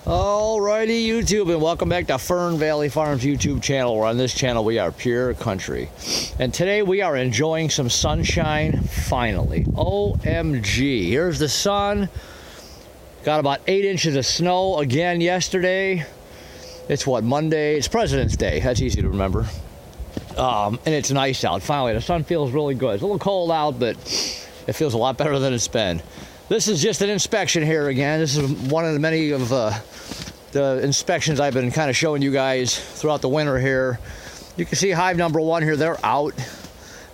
Alrighty, YouTube, and welcome back to Fern Valley Farms YouTube channel, where on this channel we are pure country. And today we are enjoying some sunshine, finally. OMG, here's the sun. Got about 8 inches of snow again yesterday. It's what, Monday? It's President's Day. That's easy to remember. And it's nice out. Finally, the sun feels really good. It's a little cold out, but it feels a lot better than it's been. This is just an inspection here again. This is one of the many of the inspections I've been kind of showing you guys throughout the winter here. You can see hive number 1 here. They're out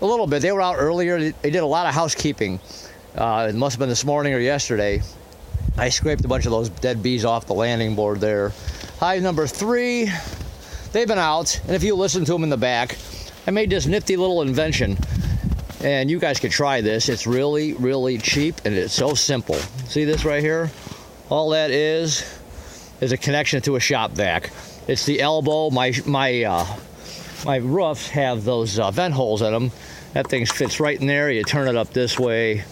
a little bit. They were out earlier. They did a lot of housekeeping. It must have been this morning or yesterday. I scraped a bunch of those dead bees off the landing board there. Hive number 3, they've been out. And if you listen to them in the back, I made this nifty little invention. And you guys could try this. It's really, really cheap, and it's so simple. See this right here? All that is a connection to a shop vac. It's the elbow. My roofs have those vent holes in them. That thing fits right in there. You turn it up this way,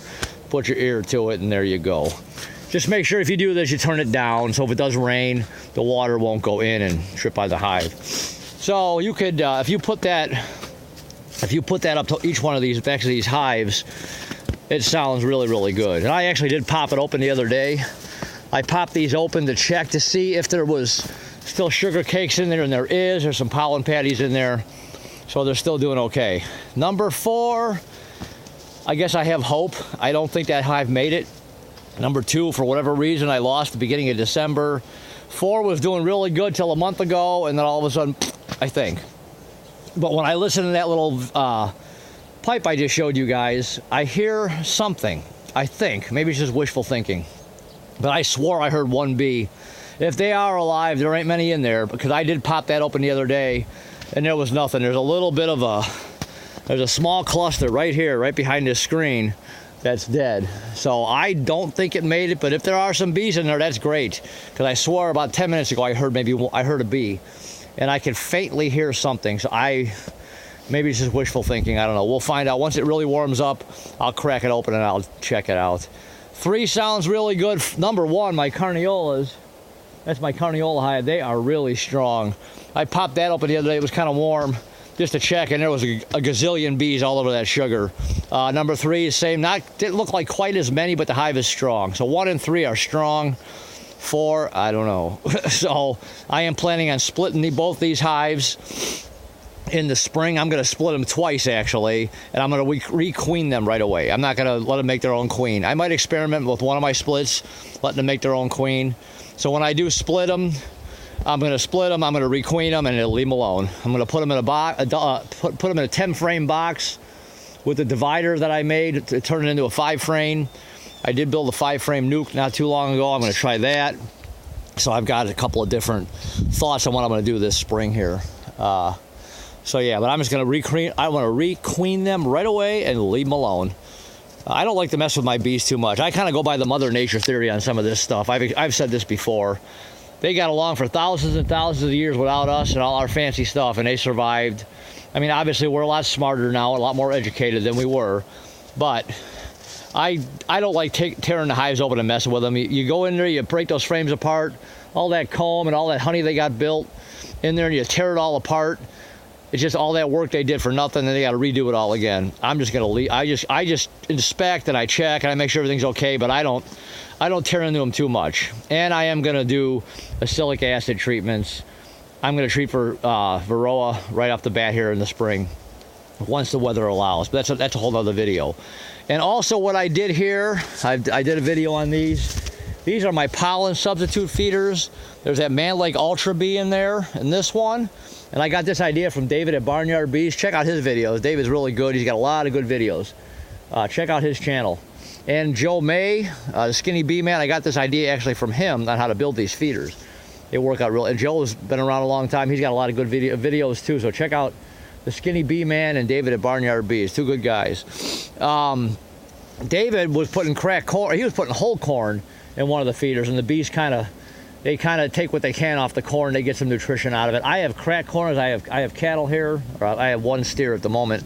put your ear to it, and there you go. Just make sure if you do this, you turn it down, so if it does rain, the water won't go in and trip on the hive. So you could, if you put that up to each one of these backs of these hives, it sounds really, really good. And I actually did pop it open the other day. I popped these open to check to see if there was still sugar cakes in there, and there is. There's some pollen patties in there, so they're still doing okay. Number 4, I guess I have hope. I don't think that hive made it. Number 2, for whatever reason, I lost the beginning of December. 4 was doing really good till a month ago, and then all of a sudden, I think. But when I listen to that little pipe I just showed you guys, I hear something. I think. Maybe it's just wishful thinking. But I swore I heard one bee. If they are alive, there ain't many in there, because I did pop that open the other day, and there was nothing. There's a little bit of there's a small cluster right here, right behind this screen, that's dead. So I don't think it made it, but if there are some bees in there, that's great. Because I swore about 10 minutes ago I heard a bee. And I can faintly hear something, so maybe it's just wishful thinking, I don't know. We'll find out. Once it really warms up, I'll crack it open and I'll check it out. 3 sounds really good. Number 1, my carniolas. That's my carniola hive. They are really strong. I popped that open the other day. It was kind of warm, just to check, and there was a gazillion bees all over that sugar. Number 3 is same. Didn't look like quite as many, but the hive is strong. So 1 and 3 are strong. 4, I don't know. So I am planning on splitting both these hives in the spring. I'm going to split them twice, actually, and I'm going to re-queen them right away. I'm not going to let them make their own queen. I might experiment with one of my splits, letting them make their own queen. So when I do split them, I'm going to split them, I'm going to re-queen them, and it'll leave them alone. I'm going to put them in a box, put them in a 10-frame box with a divider that I made to turn it into a 5-frame. I did build a 5-frame nuke not too long ago. I'm going to try that. So I've got a couple of different thoughts on what I'm going to do this spring here. So yeah, but I'm just going to re-queen them right away and leave them alone. I don't like to mess with my bees too much. I kind of go by the Mother Nature theory on some of this stuff. I've said this before. They got along for thousands and thousands of years without us and all our fancy stuff, and they survived. I mean, obviously, we're a lot smarter now, a lot more educated than we were, but I don't like tearing the hives open and messing with them. You go in there, you break those frames apart, all that comb and all that honey they got built in there, and you tear it all apart. It's just all that work they did for nothing, and they got to redo it all again. I'm just gonna leave. I just inspect and I check and I make sure everything's okay, but I don't tear into them too much. And I am gonna do acrylic acid treatments. I'm gonna treat for varroa right off the bat here in the spring, once the weather allows. But that's a whole other video. And also what I did here, I did a video on these. These are my pollen substitute feeders. There's that Man Lake Ultra Bee in there, and this one. And I got this idea from David at Barnyard Bees. Check out his videos. David's really good. He's got a lot of good videos. Check out his channel. And Joe May, the Skinny Bee Man, I got this idea actually from him on how to build these feeders. They work out real. And Joe's been around a long time. He's got a lot of good videos too. So check out the Skinny Bee Man and David at Barnyard Bees. 2 good guys. David was putting cracked corn. He was putting whole corn in one of the feeders, and the bees kind of take what they can off the corn. They get some nutrition out of it. I have cracked corn. I have cattle here. Or I have 1 steer at the moment.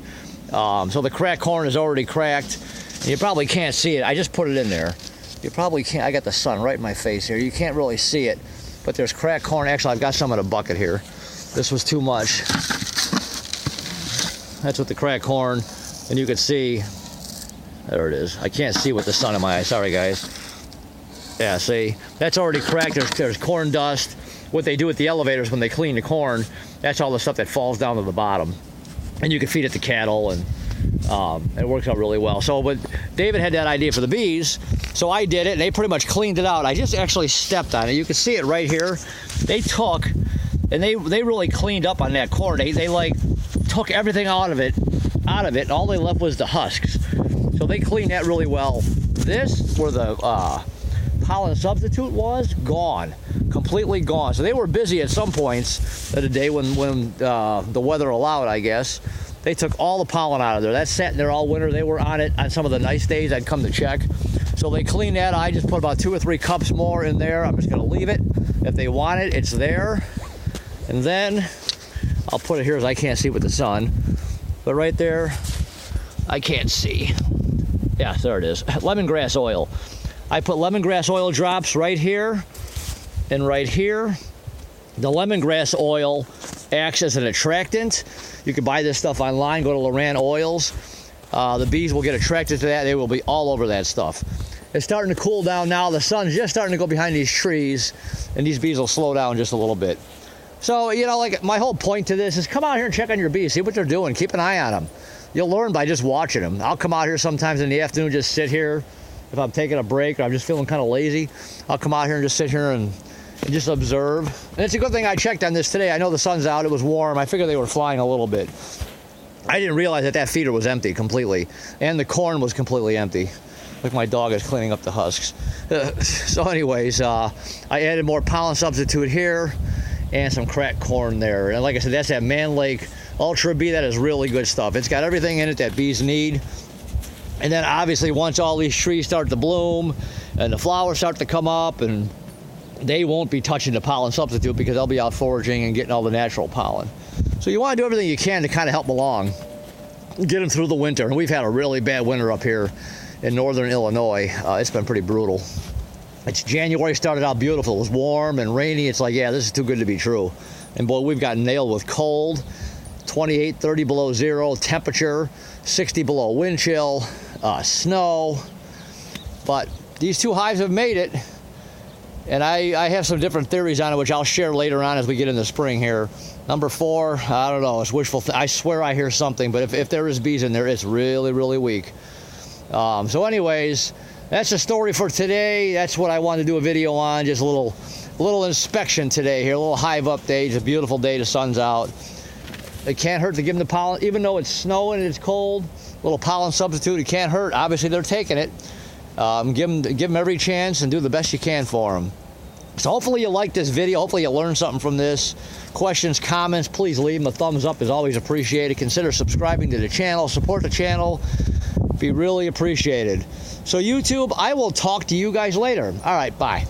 So the cracked corn is already cracked. You probably can't see it. I just put it in there. You probably can't. I got the sun right in my face here. You can't really see it. but there's cracked corn. Actually, I've got some in a bucket here. This was too much. That's with the cracked corn, and you can see, there it is. I can't see with the sun in my eye. Sorry, guys. Yeah, see, that's already cracked. There's corn dust. What they do with the elevators when they clean the corn, that's all the stuff that falls down to the bottom. And you can feed it to cattle, and it works out really well. So, but David had that idea for the bees, so I did it, and they pretty much cleaned it out. I just actually stepped on it. You can see it right here. They took, and they really cleaned up on that corn. They like took everything out of it, and all they left was the husks. So they cleaned that really well. This, where the pollen substitute was, gone, completely gone. So they were busy at some points of the day when the weather allowed, I guess. They took all the pollen out of there. That sat in there all winter. They were on it on some of the nice days I'd come to check. So they cleaned that. I just put about 2 or 3 cups more in there. I'm just gonna leave it. If they want it, it's there. And then I'll put it here as I can't see with the sun. But right there, I can't see. Yeah, there it is. Lemongrass oil. I put lemongrass oil drops right here and right here. The lemongrass oil acts as an attractant. You can buy this stuff online. Go to Loran Oils. The bees will get attracted to that. They will be all over that stuff. It's starting to cool down now. The sun's just starting to go behind these trees, and these bees will slow down just a little bit. So, you know, like my whole point to this is come out here and check on your bees. See what they're doing. Keep an eye on them. You'll learn by just watching them. I'll come out here sometimes in the afternoon, just sit here. If I'm taking a break or I'm just feeling kind of lazy, I'll come out here and just sit here and just observe. And it's a good thing I checked on this today. I know the sun's out. It was warm. I figured they were flying a little bit. I didn't realize that feeder was empty completely. And the corn was completely empty. Like my dog is cleaning up the husks. So anyways, I added more pollen substitute here and some cracked corn there. And like I said, that's that Man Lake Ultra Bee. That is really good stuff. It's got everything in it that bees need. And then obviously once all these trees start to bloom and the flowers start to come up, and they won't be touching the pollen substitute because they'll be out foraging and getting all the natural pollen. So you want to do everything you can to kind of help them along, get them through the winter. And we've had a really bad winter up here in northern Illinois. It's been pretty brutal. It's January, started out beautiful. It was warm and rainy. It's like, yeah, this is too good to be true. And boy, we've got nailed with cold, 28, 30 below zero temperature, 60 below wind chill, snow. But these 2 hives have made it. And I have some different theories on it, which I'll share later on as we get in the spring here. Number 4, I don't know, it's wishful. I swear I hear something, but if there is bees in there, it's really, really weak. So anyways, that's the story for today. That's what I wanted to do a video on, just a little inspection today here, a little hive update. It's a beautiful day, the sun's out. It can't hurt to give them the pollen, even though it's snowing and it's cold. A little pollen substitute, it can't hurt. Obviously, they're taking it. Give them every chance and do the best you can for them. So hopefully you like this video. Hopefully you learned something from this. Questions, comments, please leave them. A thumbs up is always appreciated. Consider subscribing to the channel. Support the channel. Be really appreciated. So YouTube, I will talk to you guys later. All right, bye.